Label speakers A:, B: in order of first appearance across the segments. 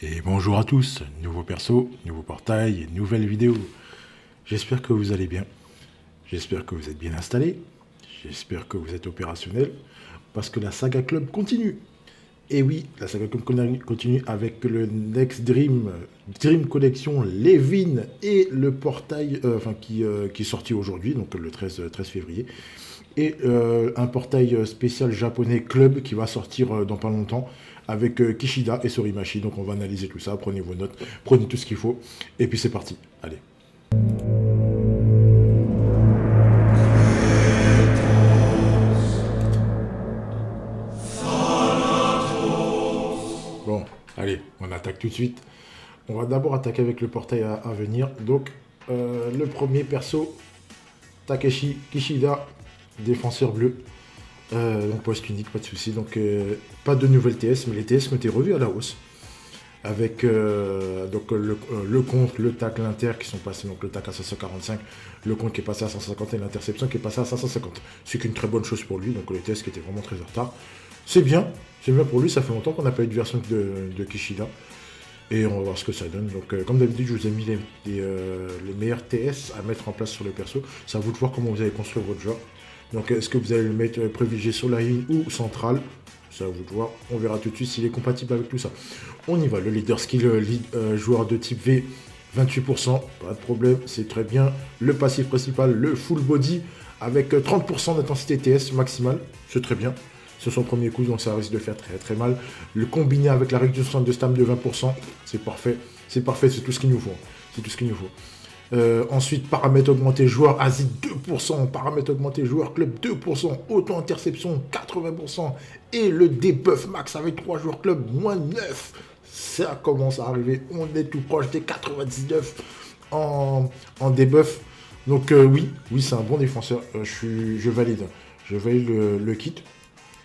A: Et bonjour à tous, nouveau perso, nouveau portail, nouvelle vidéo. J'espère que vous allez bien, j'espère que vous êtes bien installés, j'espère que vous êtes opérationnels, parce que la saga club continue. Et oui, la saga club continue avec le Next Dream, Dream Collection, Levin et le portail qui est sorti aujourd'hui, donc le 13 février. Et un portail spécial japonais club qui va sortir dans pas longtemps avec Kishida et Sorimachi. Donc on va analyser tout ça, prenez vos notes, prenez tout ce qu'il faut, et puis c'est parti. Allez. Bon, allez, on attaque tout de suite. On va d'abord attaquer avec le portail à venir. Donc, le premier perso, Takeshi Kishida, défenseur bleu. Donc poste unique, pas de souci. Donc pas de nouvelles TS, mais les TS ont été revus à la hausse. Avec donc, le compte, le tac, l'inter qui sont passés. Donc le tac à 545, le compte qui est passé à 150 et l'interception qui est passé à 550. C'est qu'une très bonne chose pour lui. Donc les TS qui étaient vraiment très en retard. C'est bien pour lui. Ça fait longtemps qu'on n'a pas eu de version de Kishida. Et on va voir ce que ça donne. Donc, comme d'habitude, je vous ai mis les meilleurs TS à mettre en place sur le perso. C'est à vous de voir comment vous allez construire votre joueur. Donc, est-ce que vous allez le mettre privilégié sur la ligne ou centrale? C'est à vous de voir. On verra tout de suite s'il est compatible avec tout ça. On y va. Le leader skill, joueur de type V, 28%. Pas de problème, c'est très bien. Le passif principal, le full body, avec 30% d'intensité TS maximale. C'est très bien. C'est son premier coup, donc ça risque de faire très très mal. Le combiner avec la réduction de stam de 20%, c'est parfait. C'est parfait, c'est tout ce qu'il nous faut. C'est tout ce qu'il nous faut. Ensuite, paramètres augmentés joueur Asie 2%, paramètres augmentés joueur club 2%, auto-interception 80%, et le debuff max avec 3 joueurs club moins 9. Ça commence à arriver, on est tout proche des 99 en debuff. Donc oui, c'est un bon défenseur, je valide. Je valide le kit.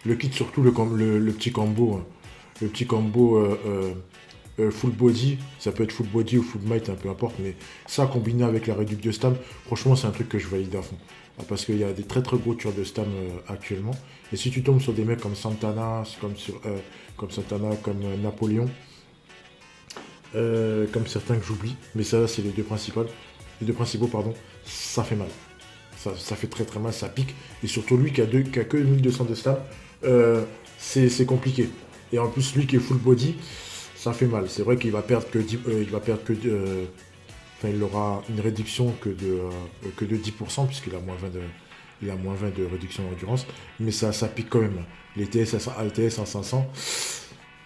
A: Le kit, surtout le petit combo. Le petit combo full body. Ça peut être full body ou full might, peu importe. Mais ça, combiné avec la réduction de stam, franchement, c'est un truc que je valide à fond. Parce qu'il y a des très très gros tueurs de stam actuellement. Et si tu tombes sur des mecs comme Santana, comme Santana, comme Napoléon, comme certains que j'oublie, mais ça, c'est les deux principaux. Les deux principaux, pardon, ça fait mal. Ça fait très très mal, ça pique. Et surtout lui qui a que 1200 de stam, c'est compliqué. Et en plus, lui qui est full body, ça fait mal. C'est vrai qu'il va perdre que 10, il aura une réduction que de 10%, puisqu'il a moins 20 de réduction d'endurance. Mais ça pique quand même. Les TS à 500,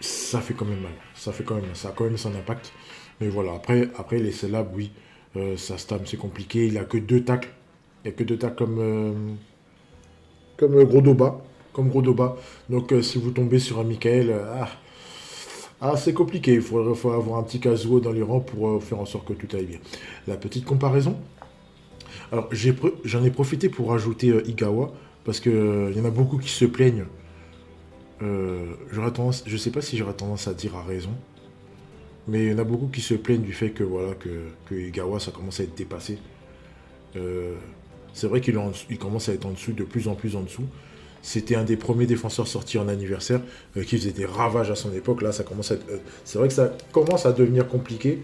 A: ça fait quand même mal. Ça a quand même son impact. Mais voilà, après les syllabes, oui, sa stam c'est compliqué. Il a que deux tacles. Il n'y a que deux tacles comme gros Doba. Comme gros Doba. Donc si vous tombez sur un Michael, c'est compliqué. Il faut avoir un petit Kazuo dans les rangs pour faire en sorte que tout aille bien. La petite comparaison. Alors j'en ai profité pour rajouter Igawa. Parce qu'il y en a beaucoup qui se plaignent. Je sais pas si j'aurais tendance à dire à raison. Mais il y en a beaucoup qui se plaignent du fait que voilà que Igawa ça commence à être dépassé. C'est vrai qu'il commence à être en dessous, de plus en plus en dessous. C'était un des premiers défenseurs sortis en anniversaire qui faisait des ravages à son époque. Là, ça commence à être, c'est vrai que ça commence à devenir compliqué.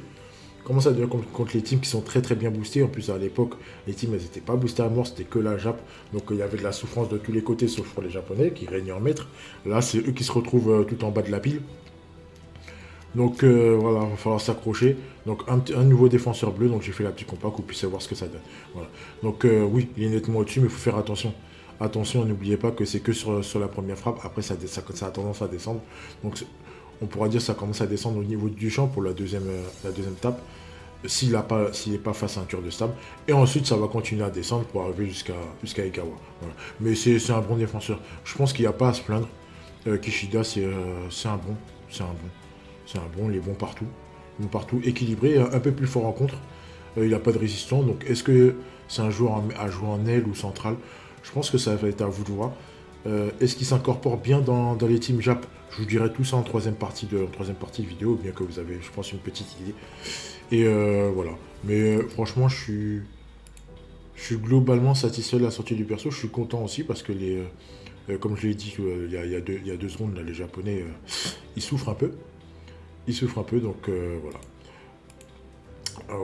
A: Commence à devenir compliqué contre les teams qui sont très très bien boostés. En plus, à l'époque, les teams, elles n'étaient pas boostées à mort, c'était que la Jap. Donc, il y avait de la souffrance de tous les côtés, sauf pour les Japonais qui régnaient en maître. Là, c'est eux qui se retrouvent tout en bas de la pile. Donc voilà, il va falloir s'accrocher. Donc un nouveau défenseur bleu, donc j'ai fait la petite compa, que vous puissiez voir ce que ça donne. Voilà. Donc oui, il est nettement au-dessus, mais il faut faire attention. Attention, n'oubliez pas que c'est que sur la première frappe. Après, ça a tendance à descendre. Donc on pourra dire que ça commence à descendre au niveau du champ pour la deuxième tape. S'il n'est pas face à un tueur de stab. Et ensuite, ça va continuer à descendre pour arriver jusqu'à Ikawa. Voilà. Mais c'est un bon défenseur. Je pense qu'il n'y a pas à se plaindre. Kishida, c'est un bon. Il est bon partout. Équilibré, un peu plus fort en contre. Il n'a pas de résistance. Donc, est-ce que c'est un joueur à jouer en aile ou central? Je pense que ça va être à vous de voir. Est-ce qu'il s'incorpore bien dans les teams Jap? Je vous dirai tout ça en troisième partie de vidéo, bien que vous avez, je pense, une petite idée. Et voilà. Mais franchement, je suis globalement satisfait de la sortie du perso. Je suis content aussi parce que comme je l'ai dit il y a 2 secondes, là, les Japonais, ils souffrent un peu. il souffre un peu, donc voilà.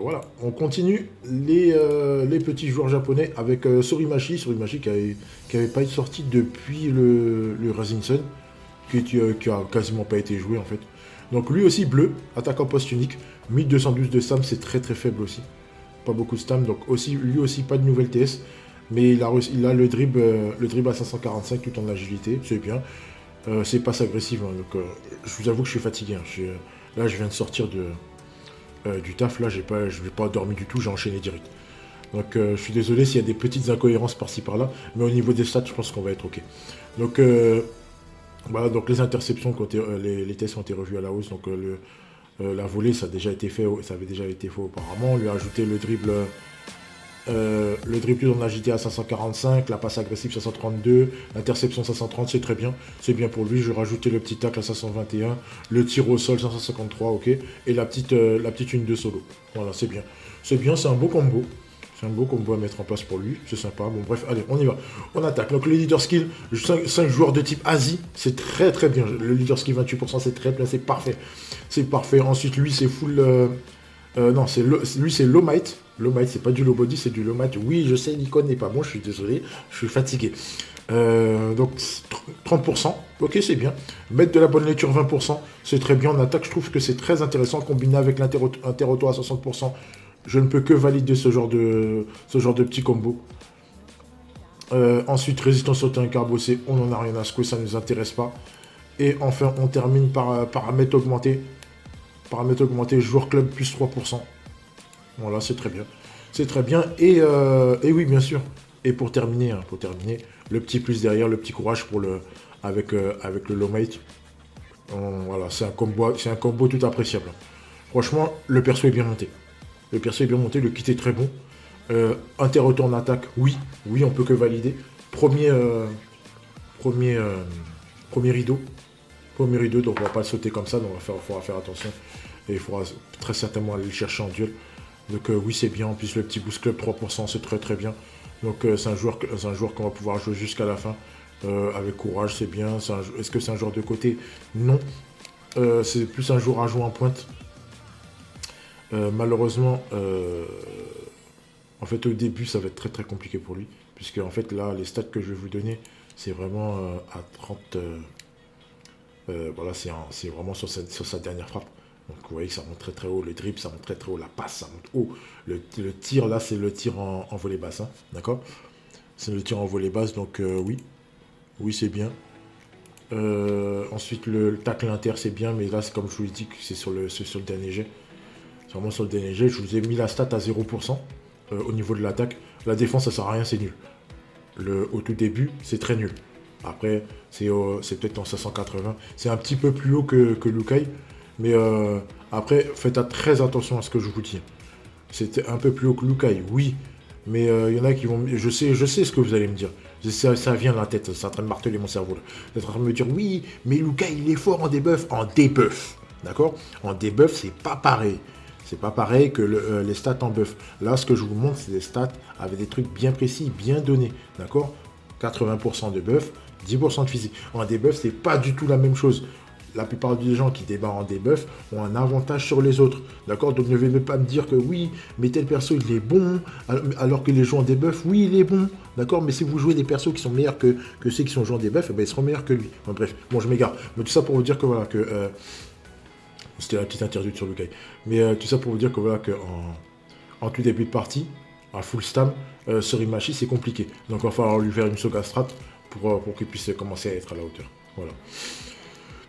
A: Voilà, on continue les petits joueurs japonais avec Sorimachi qui avait pas été sorti depuis le Rising Sun, qui a quasiment pas été joué en fait. Donc lui aussi bleu, attaquant poste unique, 1212 de stam, c'est très très faible aussi. Pas beaucoup de stam, donc lui aussi pas de nouvelle TS, mais il a le dribble à 545 tout en agilité, c'est bien. C'est passe agressive, hein, donc je vous avoue que je suis fatigué. Hein. Là je viens de sortir du taf, là je n'ai pas dormi du tout, j'ai enchaîné direct. Donc je suis désolé s'il y a des petites incohérences par-ci par-là, mais au niveau des stats, je pense qu'on va être ok. Donc voilà, donc les interceptions, les tests ont été revus à la hausse, donc la volée, ça avait déjà été fait auparavant. On lui a ajouté le dribble en agité à 545, la passe agressive 532, l'interception 530, c'est très bien. C'est bien pour lui. Je vais rajouter le petit tacle à 521, le tir au sol 553, ok. Et la petite une de solo. Voilà, c'est bien. C'est bien, c'est un beau combo. C'est un beau combo à mettre en place pour lui. C'est sympa. Bon, bref, allez, on y va. On attaque. Donc, le leader skill, 5 joueurs de type Asie, c'est très très bien. Le leader skill 28%, c'est très bien, c'est parfait. C'est parfait. Ensuite, lui, c'est full. Non, lui, c'est low might. Low might, c'est pas du low body, c'est du low might. Oui, je sais, l'icône n'est pas bon, je suis désolé, je suis fatigué. Donc 30%, ok, c'est bien. Mettre de la bonne lecture 20%, c'est très bien. En attaque, je trouve que c'est très intéressant. Combiné avec l'interroto à 60%, je ne peux que valider ce genre de petit combo. Ensuite, résistance au terrain carbossé, on n'en a rien à secouer, ça ne nous intéresse pas. Et enfin, on termine par paramètres augmentés. Paramètres augmentés, joueur club plus 3%. Voilà, c'est très bien. C'est très bien. Et oui, bien sûr. Et pour terminer, le petit plus derrière, le petit courage avec le low mate. Voilà, c'est un combo tout appréciable. Franchement, le perso est bien monté. Le kit est très bon. Interroto en attaque, oui, on peut que valider. Premier rideau. Premier rideau, donc on va pas le sauter comme ça, donc il faudra faire attention. Et il faudra très certainement aller le chercher en duel. Donc oui, c'est bien. En plus, le petit boost club 3%, c'est très très bien. Donc c'est un joueur qu'on va pouvoir jouer jusqu'à la fin. Avec courage, c'est bien. Est-ce que c'est un joueur de côté? Non. C'est plus un joueur à jouer en pointe. Malheureusement, en fait, au début, ça va être très très compliqué pour lui. Puisque en fait, là, les stats que je vais vous donner, c'est vraiment à 30... voilà, c'est vraiment sur sa dernière frappe. Donc vous voyez que ça monte très très haut, le dribble ça monte très très haut, la passe ça monte haut. Le tir là c'est le tir en volée basse, hein, d'accord? C'est le tir en volée basse, donc oui c'est bien. Ensuite le tacle inter c'est bien, mais là c'est comme je vous l'ai dit que c'est sur le dernier jet. C'est vraiment sur le dernier jet, je vous ai mis la stat à 0% au niveau de l'attaque. La défense ça sert à rien, c'est nul. Au tout début c'est très nul. Après c'est peut-être en 580, c'est un petit peu plus haut que Lukai. Mais après, faites très attention à ce que je vous dis. C'était un peu plus haut que Lukai, oui. Mais il y en a qui vont... Je sais ce que vous allez me dire. Ça vient de la tête, c'est en train de marteler mon cerveau. C'est en train de me dire, oui, mais Lukai, il est fort en debuff. En debuff, d'accord? En debuff, c'est pas pareil. C'est pas pareil que les stats en buff. Là, ce que je vous montre, c'est des stats avec des trucs bien précis, bien donnés. D'accord? 80% de buff, 10% de physique. En debuff, c'est pas du tout la même chose. La plupart des gens qui débarrent en debuff ont un avantage sur les autres. D'accord? Donc ne venez pas me dire que oui, mais tel perso il est bon, alors que les gens en debuff, oui, il est bon. D'accord? Mais si vous jouez des persos qui sont meilleurs que ceux qui sont joués en debuff, eh ben, ils seront meilleurs que lui. Bon, bref, bon, je m'égare. Mais tout ça pour vous dire que voilà, que. C'était la petite interlude sur le Kai. Mais tout ça pour vous dire que voilà, que en tout début de partie, à full stam, Sorimachi c'est compliqué. Donc il va falloir lui faire une Soga Strat pour qu'il puisse commencer à être à la hauteur. Voilà.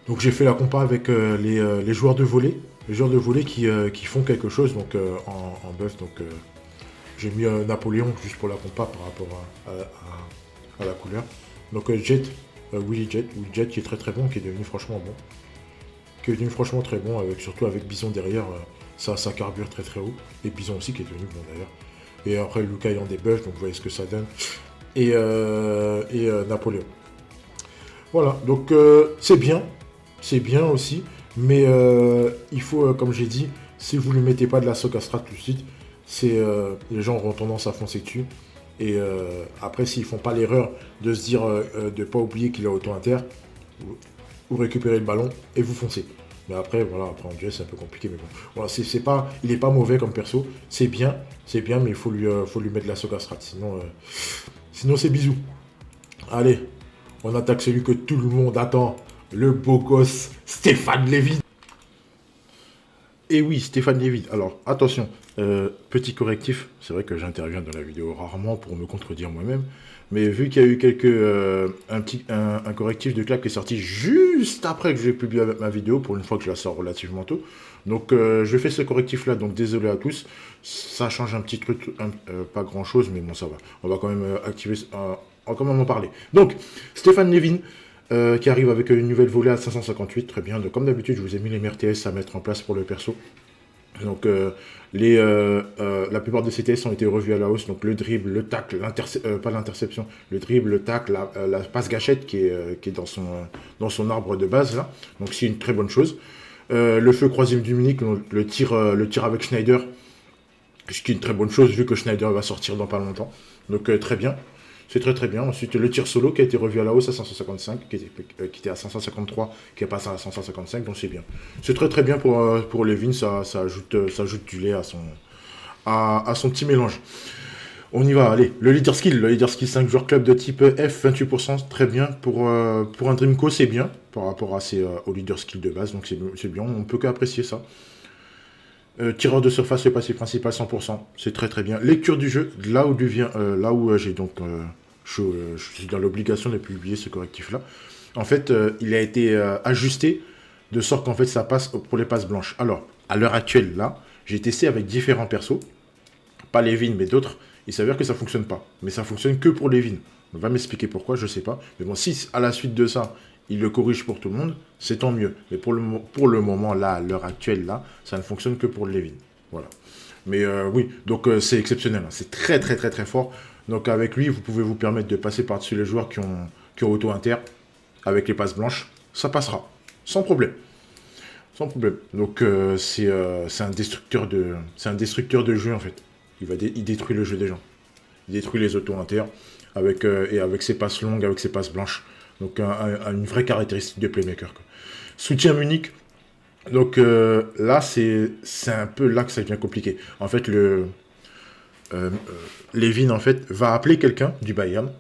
A: Donc j'ai fait la compa avec les joueurs de volley, qui font quelque chose donc en buff. Donc j'ai mis Napoléon juste pour la compa par rapport à la couleur. Donc Willy Jet qui est très très bon, qui est devenu franchement bon, très bon, surtout avec Bison derrière, ça carbure très très haut. Et Bison aussi qui est devenu bon d'ailleurs. Et après Lukai en debuff, donc vous voyez ce que ça donne. Et Napoléon. Voilà, donc c'est bien. C'est bien aussi, mais il faut, comme j'ai dit, si vous ne lui mettez pas de la Socastrat tout de suite, les gens auront tendance à foncer dessus. Et après, s'ils ne font pas l'erreur de se dire, de ne pas oublier qu'il est auto-inter, vous récupérez le ballon et vous foncez. Mais après, voilà, après en duel, c'est un peu compliqué. Mais bon, voilà, c'est pas, il est pas mauvais comme perso. C'est bien, mais il faut lui mettre la Soga Strat. Sinon c'est bisous. Allez, on attaque celui que tout le monde attend. Le beau gosse Stéphane Lévy. Et oui, Stéphane Lévy. Alors, attention, petit correctif. C'est vrai que j'interviens dans la vidéo rarement pour me contredire moi-même. Mais vu qu'il y a eu un correctif de clap qui est sorti juste après que j'ai publié ma vidéo, pour une fois que je la sors relativement tôt. Donc, je fais ce correctif-là. Donc, désolé à tous. Ça change un petit truc, pas grand-chose, mais bon, ça va. On va quand même on va quand même en parler. Donc, Stéphane Lévy. Qui arrive avec une nouvelle volée à 558, très bien. Donc, comme d'habitude, je vous ai mis les MRTS à mettre en place pour le perso. Donc, la plupart des CTS ont été revus à la hausse. Donc, le dribble, le tacle, pas l'interception, le dribble, le tacle, la passe gâchette qui est dans son arbre de base, là. Donc, c'est une très bonne chose. Le feu croisé du Munich, le tir avec Schneider, ce qui est une très bonne chose vu que Schneider va sortir dans pas longtemps. Donc, très bien. C'est très très bien. Ensuite, le tir solo qui a été revu à la hausse à 555, qui était à 553, qui est passé à 555, donc c'est bien. C'est très très bien pour Levin, ça ajoute du lait à son petit mélange. On y va, allez. Le leader skill 5 joueurs club de type F, 28%, très bien. Pour un Dreamco, c'est bien par rapport au leader skill de base, donc c'est bien, on ne peut qu'apprécier ça. Tireur de surface, le passé principal 100%, c'est très très bien. Lecture du jeu, là où j'ai donc, je suis dans l'obligation de publier ce correctif-là. En fait, il a été ajusté de sorte qu'en fait ça passe pour les passes blanches. Alors, à l'heure actuelle, là, j'ai testé avec différents persos, pas Levin mais d'autres. Il s'avère que ça fonctionne pas, mais ça fonctionne que pour Levin. On va m'expliquer pourquoi, je sais pas. Mais bon, si à la suite de ça, il le corrige pour tout le monde, c'est tant mieux. Mais pour le moment, là, à l'heure actuelle, là, ça ne fonctionne que pour le Levin. Voilà. Mais oui, donc c'est exceptionnel. Hein. C'est très, très, très, très fort. Donc avec lui, vous pouvez vous permettre de passer par-dessus les joueurs qui ont auto-inter avec les passes blanches. Ça passera. Sans problème. Sans problème. Donc c'est un destructeur de jeu, en fait. Il détruit le jeu des gens. Il détruit les auto-inter avec ses passes longues, avec ses passes blanches. Donc, une vraie caractéristique de playmaker. Quoi. Soutien unique. Donc, là, c'est un peu là que ça devient compliqué. En fait, Levin, en fait, va appeler quelqu'un du Bayern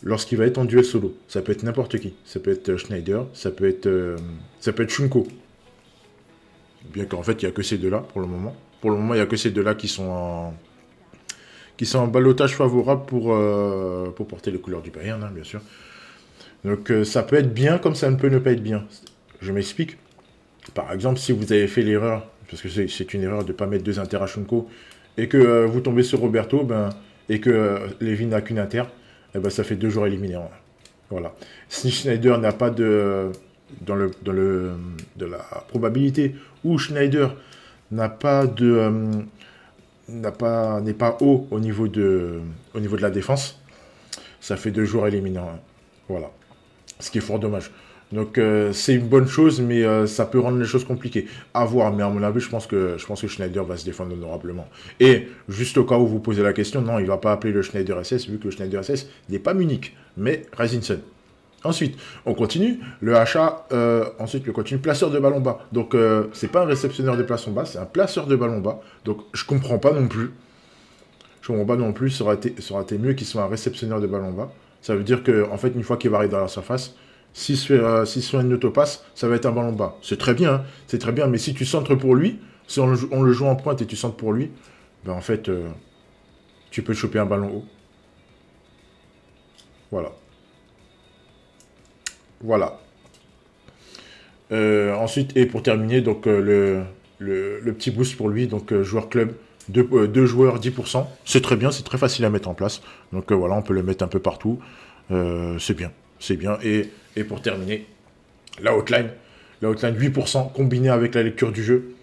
A: lorsqu'il va être en duel solo. Ça peut être n'importe qui. Ça peut être Schneider, ça peut être Shunko. Bien qu'en fait, il n'y a que ces deux-là pour le moment. Pour le moment, il n'y a que ces deux-là qui sont en ballottage favorable pour porter les couleurs du Bayern, hein, bien sûr. Donc ça peut être bien comme ça ne peut ne pas être bien. Je m'explique. Par exemple, si vous avez fait l'erreur, parce que c'est une erreur de ne pas mettre deux inter à Shunko, et que vous tombez sur Roberto, et que Levin n'a qu'une inter, ça fait 2 joueurs éliminés. Voilà. Si Schneider n'a pas de la probabilité, ou Schneider n'est pas haut au niveau de la défense, ça fait 2 joueurs éliminés. Voilà. Ce qui est fort dommage. Donc c'est une bonne chose, mais ça peut rendre les choses compliquées. À voir, mais à mon avis, je pense que Schneider va se défendre honorablement. Et juste au cas où vous posez la question, non, il ne va pas appeler le Schneider SS, vu que le Schneider SS n'est pas Munich, mais Razinson. Ensuite, on continue. Le HA, ensuite, le continue. Placeur de ballon bas. Donc, c'est pas un réceptionneur de ballon bas, c'est un placeur de ballon bas. Donc, je comprends pas non plus. Ça aurait été mieux qu'il soit un réceptionneur de ballon bas. Ça veut dire que, en fait, une fois qu'il va arriver dans la surface, s'il se fait une autopasse, ça va être un ballon bas. C'est très bien, c'est très bien. Mais si tu centres pour lui, si on le joue en pointe et tu centres pour lui, en fait, tu peux choper un ballon haut. Voilà. Voilà. Ensuite, et pour terminer, donc le petit boost pour lui, donc joueur club, 2 joueurs, 10%. C'est très bien, c'est très facile à mettre en place. Donc voilà, on peut le mettre un peu partout. C'est bien, c'est bien. Et pour terminer, la outline 8% combiné avec la lecture du jeu.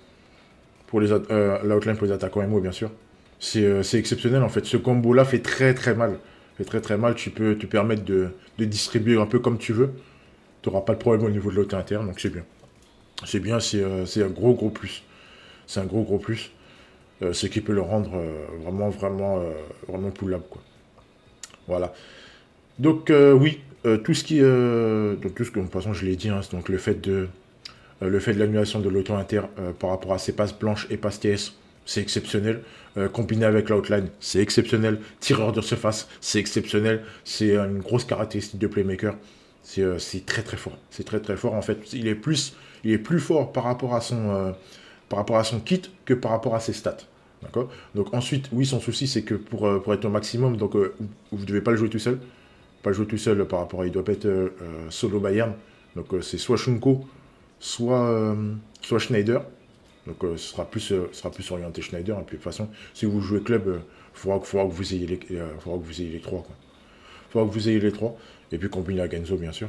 A: La outline pour les attaquants MO, bien sûr. C'est exceptionnel en fait. Ce combo-là fait très très mal. Fait très très mal. Tu peux te permettre de distribuer un peu comme tu veux. Tu n'auras pas de problème au niveau de l'auto interne, donc c'est bien. C'est bien, c'est un gros plus. C'est un gros plus. Ce qui peut le rendre vraiment pullable, quoi. Voilà. Donc oui, tout ce qui... donc tout ce que, de toute façon, je l'ai dit, hein, donc le fait Le fait de l'annulation de l'auto-inter par rapport à ses passes blanches et passes TS, c'est exceptionnel. Combiné avec l'outline, c'est exceptionnel. Tireur de surface, c'est exceptionnel. C'est une grosse caractéristique de playmaker. C'est très très fort. C'est très très fort. En fait, il est plus fort par rapport à son kit que par rapport à ses stats. D'accord. Donc ensuite, oui, son souci, c'est que pour être au maximum, donc vous ne devez pas le jouer tout seul. Pas le jouer tout seul par rapport à... Il doit pas être solo Bayern. Donc c'est soit Shunko, soit Schneider. Donc ce sera plus orienté Schneider. Et puis de toute façon, si vous jouez club, faudra que vous ayez les trois. Quoi. Faudra que vous ayez les trois. Et puis combiner à Genzo, bien sûr.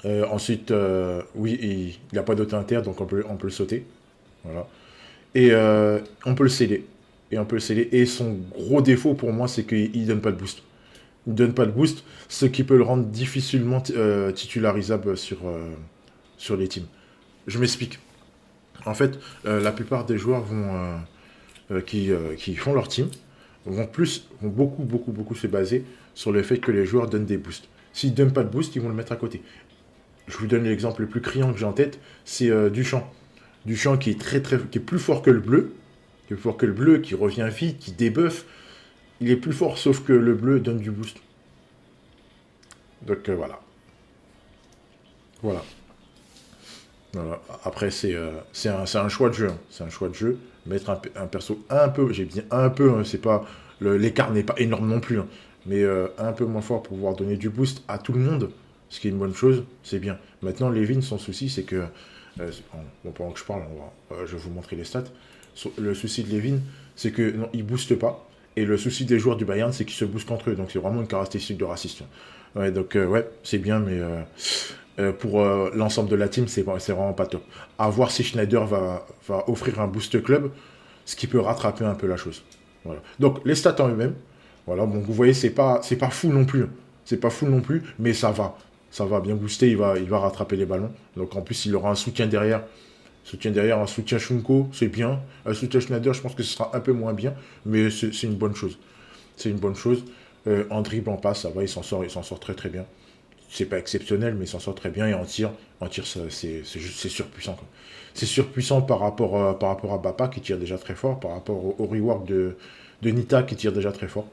A: Ensuite, oui, il n'a pas d'auto-inter, donc on peut le sauter. Voilà. Et on peut le sceller. Et son gros défaut pour moi, c'est qu'il ne donne pas de boost. Il ne donne pas de boost, ce qui peut le rendre difficilement titularisable sur les teams. Je m'explique. En fait, la plupart des joueurs qui font leur team vont beaucoup se baser sur le fait que les joueurs donnent des boosts. S'ils ne donnent pas de boost, ils vont le mettre à côté. Je vous donne l'exemple le plus criant que j'ai en tête, c'est Duchamp. Duchamp qui est plus fort que le bleu, qui revient vite, qui débuffe. Il est plus fort, sauf que le bleu donne du boost. Donc voilà. Voilà. Après, c'est un choix de jeu. Hein. C'est un choix de jeu. Mettre un perso un peu, j'ai bien un peu, hein, c'est pas l'écart n'est pas énorme non plus, hein, mais un peu moins fort pour pouvoir donner du boost à tout le monde, ce qui est une bonne chose, c'est bien. Maintenant, Levin, son souci, c'est que pendant que je parle, je vais vous montrer les stats. Le souci de Levin, c'est que non, il booste pas. Et le souci des joueurs du Bayern, c'est qu'ils se boostent contre eux. Donc c'est vraiment une caractéristique de raciste. Ouais, donc ouais, c'est bien, mais pour l'ensemble de la team, c'est vraiment pas top. À voir si Schneider va offrir un boost club, ce qui peut rattraper un peu la chose. Voilà. Donc les stats en eux-mêmes, voilà, bon, vous voyez, c'est pas fou non plus. C'est pas fou non plus, mais ça va. Ça va bien booster, il va rattraper les ballons. Donc en plus, il aura un soutien derrière. Un soutien Shunko, c'est bien. Un soutien Schneider, je pense que ce sera un peu moins bien, mais c'est une bonne chose. C'est une bonne chose. En dribble, en passe, ça va, il s'en sort très très bien. C'est pas exceptionnel, mais il s'en sort très bien. Et en tir, c'est surpuissant. Quoi. C'est surpuissant par rapport à Bapa qui tire déjà très fort, par rapport au rework de Nita qui tire déjà très fort.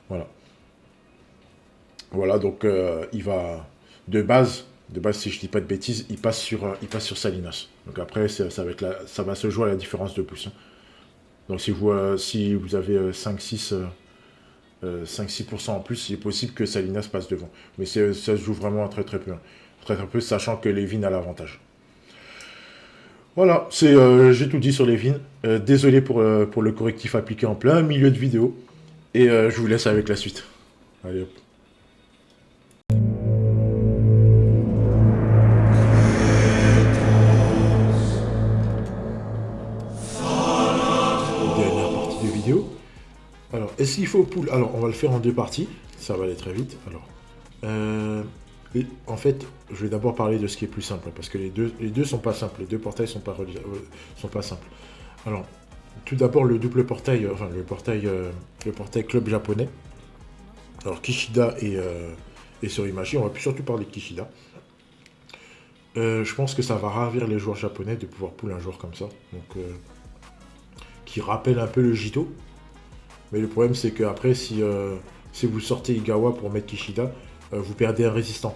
A: Voilà. Voilà, donc il va de base, si je dis pas de bêtises, il passe sur Salinas. Donc après, ça va se jouer à la différence de pouce. Hein. Donc si vous avez 5-6% en plus, il est possible que Salinas passe devant. Mais ça se joue vraiment très très peu. Hein. Très très peu, sachant que Levin a l'avantage. Voilà, j'ai tout dit sur Levin. Désolé pour le correctif appliqué en plein milieu de vidéo. Et je vous laisse avec la suite. Allez hop. Alors, est-ce qu'il faut pull? Alors, on va le faire en deux parties. Ça va aller très vite. Alors, en fait, je vais d'abord parler de ce qui est plus simple, parce que les deux sont pas simples. Les deux portails sont pas simples. Alors, tout d'abord, le double portail, le portail club japonais. Alors, Kishida et Sorimachi, on va surtout parler de Kishida. Je pense que ça va ravir les joueurs japonais de pouvoir pull un joueur comme ça. Donc, qui rappelle un peu le Jito. Mais le problème, c'est qu'après, si vous sortez Igawa pour mettre Kishida, vous perdez un résistant.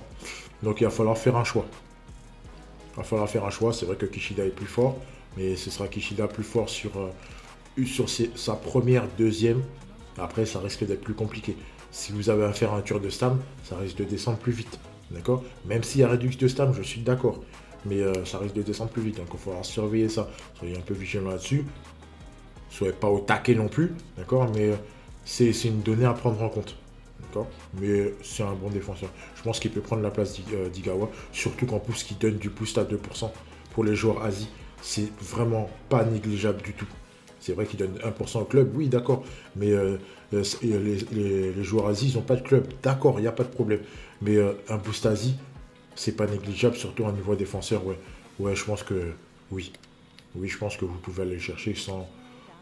A: Donc il va falloir faire un choix. C'est vrai que Kishida est plus fort, mais ce sera Kishida plus fort sur sa première, deuxième. Après, ça risque d'être plus compliqué. Si vous avez à faire un tour de stam, ça risque de descendre plus vite. D'accord? Même s'il y a réduction de stam, je suis d'accord. Mais ça risque de descendre plus vite. Donc il va falloir surveiller ça. Soyez un peu vigilant là-dessus. Soyez pas au taquet non plus, d'accord, mais c'est une donnée à prendre en compte, d'accord, mais c'est un bon défenseur. Je pense qu'il peut prendre la place d'Igawa, surtout qu'en plus qu'il donne du boost à 2% pour les joueurs Asie, c'est vraiment pas négligeable du tout. C'est vrai qu'il donne 1% au club, oui, d'accord, mais les joueurs Asie, ils n'ont pas de club, d'accord, il n'y a pas de problème, mais un boost Asie, c'est pas négligeable, surtout à un niveau défenseur, ouais, je pense que oui, je pense que vous pouvez aller le chercher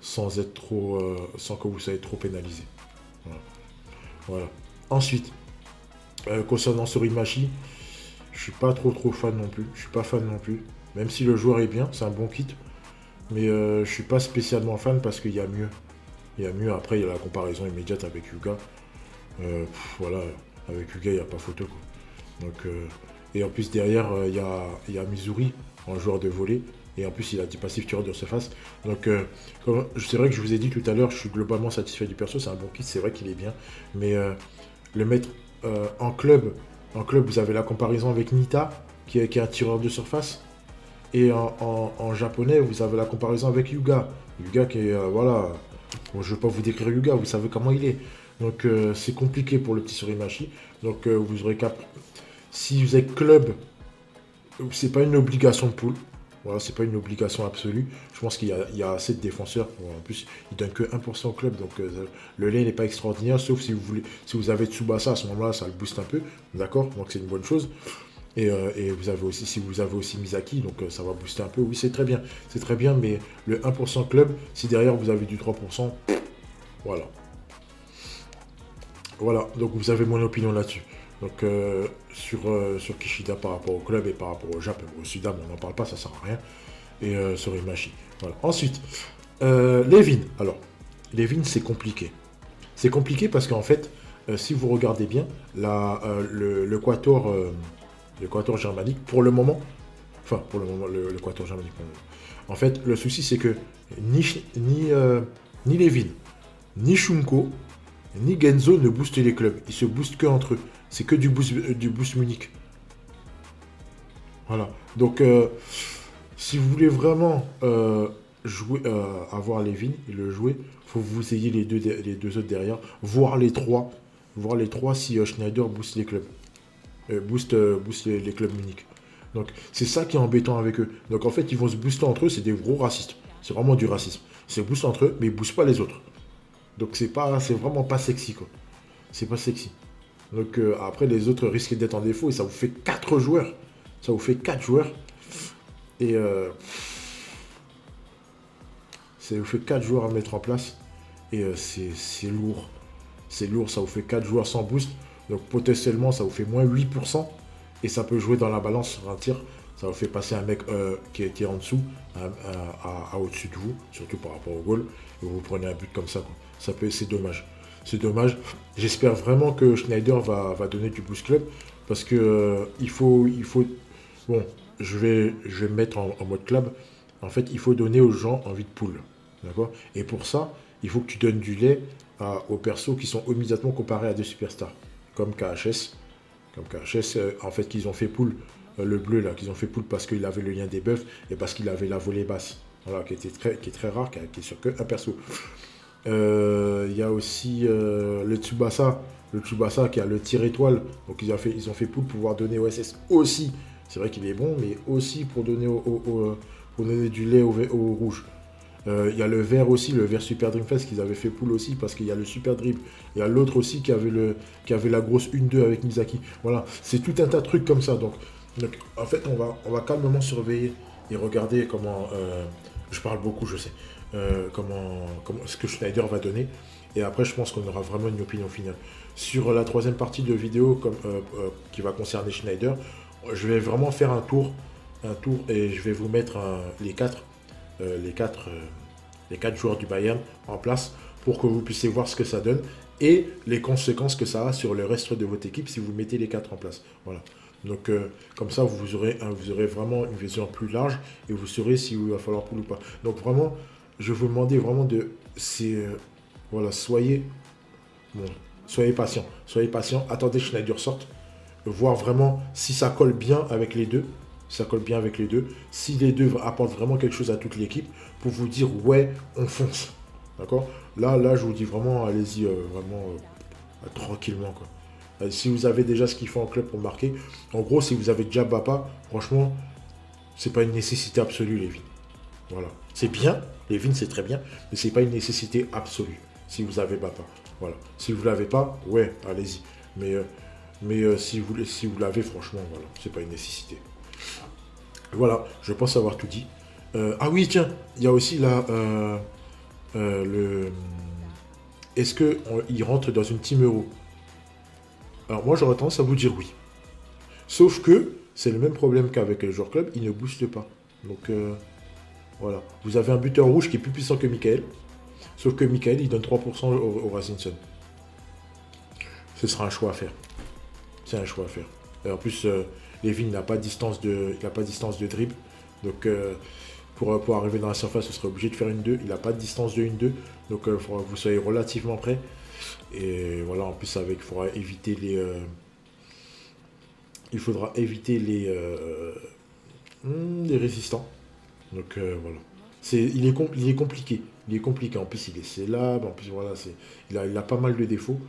A: sans être trop, sans que vous soyez trop pénalisé. Voilà. Ensuite, concernant Sorimachi, je suis pas trop fan non plus. Même si le joueur est bien, c'est un bon kit. Mais je suis pas spécialement fan parce qu'il y a mieux. Il y a mieux. Après, il y a la comparaison immédiate avec Yuga. Voilà, avec Yuga, il n'y a pas photo, quoi. Donc, et en plus, derrière, il y a Missouri en joueur de volley. Et en plus, il a du passif tireur de surface. Donc, c'est vrai que je vous ai dit tout à l'heure, je suis globalement satisfait du perso. C'est un bon kit, c'est vrai qu'il est bien. Mais le mettre en club, vous avez la comparaison avec Nita, qui est un tireur de surface. Et en japonais, vous avez la comparaison avec Yuga. Yuga qui est, voilà, bon, je ne vais pas vous décrire Yuga, vous savez comment il est. Donc c'est compliqué pour le petit Surimachi. Donc vous aurez qu'à... Si vous êtes club, c'est pas une obligation de pool. Voilà, c'est pas une obligation absolue. Je pense qu'il y a assez de défenseurs. Bon, en plus, il donne que 1% au club, donc le lait n'est pas extraordinaire, sauf si vous voulez, si vous avez Tsubasa à ce moment-là, ça le booste un peu. D'accord? Donc c'est une bonne chose. Et vous avez aussi, si vous avez aussi Misaki, donc ça va booster un peu. Oui, c'est très bien. C'est très bien, mais le 1% club, si derrière vous avez du 3%, voilà. Voilà, donc vous avez mon opinion là-dessus. Donc sur Kishida par rapport au club et par rapport au Japon, au Sudam, on n'en parle pas, ça sert à rien. Et sur Imachi. Voilà. Ensuite, Levin. Alors, Levin, c'est compliqué. C'est compliqué parce qu'en fait, si vous regardez bien, l'Équateur germanique, pour le moment, l'Équateur germanique, en fait, le souci, c'est que ni Levin, ni Shunko, ni Genzo ne boostent les clubs. Ils se boostent que entre eux. C'est que du boost Munich. Voilà. Donc, si vous voulez vraiment jouer, avoir Levin et le jouer, il faut que vous ayez les deux autres derrière, voire les trois. Voir les trois si Schneider booste les clubs. Booste les clubs Munich. Donc, c'est ça qui est embêtant avec eux. Donc, en fait, ils vont se booster entre eux. C'est des gros racistes. C'est vraiment du racisme. Ils se boostent entre eux, mais ils ne boostent pas les autres. Donc c'est vraiment pas sexy, quoi. C'est pas sexy. Donc après les autres risquent d'être en défaut et ça vous fait 4 joueurs. Ça vous fait 4 joueurs. Et ça vous fait 4 joueurs à mettre en place. Et c'est lourd. C'est lourd, ça vous fait 4 joueurs sans boost. Donc potentiellement ça vous fait moins 8%. Et ça peut jouer dans la balance sur un tir. Ça vous fait passer un mec qui était en dessous à au-dessus de vous, surtout par rapport au goal. Et vous prenez un but comme ça, quoi. C'est dommage. C'est dommage. J'espère vraiment que Schneider va donner du boost club. Parce que il faut. Bon, je vais me mettre en mode club. En fait, il faut donner aux gens envie de pool. D'accord? Et pour ça, il faut que tu donnes du lait aux persos qui sont immédiatement comparés à des superstars. Comme KHS. En fait, qu'ils ont fait pool. Le bleu, là, qu'ils ont fait pool parce qu'il avait le lien des buffs et parce qu'il avait la volée basse. Voilà, qui est très rare, qui est sur qu'un perso. Il y a aussi le Tsubasa qui a le tir étoile. Donc ils ont fait pool pour pouvoir donner OSS aussi. C'est vrai qu'il est bon, mais aussi pour donner, pour donner du lait au rouge. Il y a le vert aussi, le vert Super Dream Fest qu'ils avaient fait pool aussi parce qu'il y a le Super Dribble. Il y a l'autre aussi qui avait la grosse 1-2 avec Misaki. Voilà, c'est tout un tas de trucs comme ça. Donc en fait, on va calmement surveiller et regarder comment. Je parle beaucoup, je sais. Comment ce que Schneider va donner. Et après, je pense qu'on aura vraiment une opinion finale. Sur la troisième partie de vidéo qui va concerner Schneider, je vais vraiment faire un tour et je vais vous mettre les quatre joueurs du Bayern en place pour que vous puissiez voir ce que ça donne et les conséquences que ça a sur le reste de votre équipe si vous mettez les 4 en place. Voilà. Donc comme ça, vous aurez vraiment une vision plus large et vous saurez s'il va falloir pool ou pas. Donc vraiment, je vais vous demander vraiment voilà, soyez patient. Soyez patient, attendez que Schneider sorte, voir vraiment si ça colle bien avec les deux. Si les deux apportent vraiment quelque chose à toute l'équipe pour vous dire ouais, on fonce. D'accord? Là, je vous dis vraiment, allez-y vraiment tranquillement, quoi. Si vous avez déjà ce qu'il faut en club pour marquer, en gros, si vous avez déjà Bapa, franchement, c'est pas une nécessité absolue, Levin. Voilà. C'est bien, Levin, c'est très bien, mais c'est pas une nécessité absolue si vous avez Bapa. Voilà. Si vous l'avez pas, ouais, allez-y. Mais si vous l'avez, franchement, voilà, c'est pas une nécessité. Voilà, je pense avoir tout dit. Ah oui, tiens, il y a aussi là est-ce qu'il rentre dans une team euro? Alors moi, j'aurais tendance à vous dire oui. Sauf que c'est le même problème qu'avec le joueur club, il ne booste pas. Donc voilà. Vous avez un buteur rouge qui est plus puissant que Michael. Sauf que Michael, il donne 3% au Racing Sun. Ce sera un choix à faire. C'est un choix à faire. Et en plus, Levin n'a pas de distance de dribble. Donc pour arriver dans la surface, ce serait obligé de faire une 2. Il n'a pas de distance de 1-2. Donc il faudra que vous soyez relativement prêt. Et voilà, en plus, il faudra éviter les résistants. Donc voilà. Il est compliqué. Il est compliqué. En plus, il est célèbre. En plus, voilà, il a pas mal de défauts.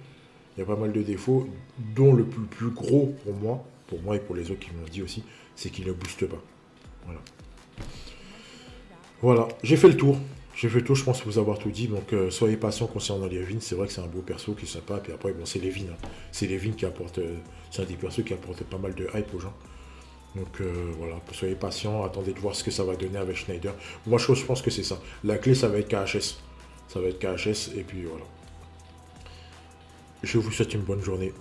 A: Il y a pas mal de défauts, dont le plus gros pour moi et pour les autres qui m'ont dit aussi, c'est qu'il ne booste pas. Voilà. Voilà, j'ai fait le tour. Je pense vous avoir tout dit. Donc soyez patient concernant Levin. C'est vrai que c'est un beau perso qui est sympa. Puis après, bon, c'est Levin. Hein. C'est Levin qui apporte. C'est un des persos qui apporte pas mal de hype aux gens. Donc voilà, soyez patient, attendez de voir ce que ça va donner avec Schneider. Moi je pense que c'est ça. La clé ça va être KHS. Ça va être KHS et puis voilà. Je vous souhaite une bonne journée.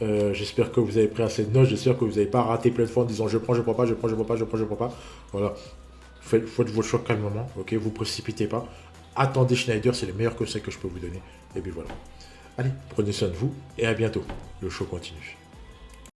A: J'espère que vous avez pris assez de notes. J'espère que vous n'avez pas raté plein de fois en disant je prends, je prends pas, je prends, je prends pas, je prends, je prends pas. Voilà. Faites votre choix calmement, ok? Vous précipitez pas. Attendez Schneider, c'est le meilleur conseil que je peux vous donner. Et puis voilà. Allez, prenez soin de vous et à bientôt. Le show continue.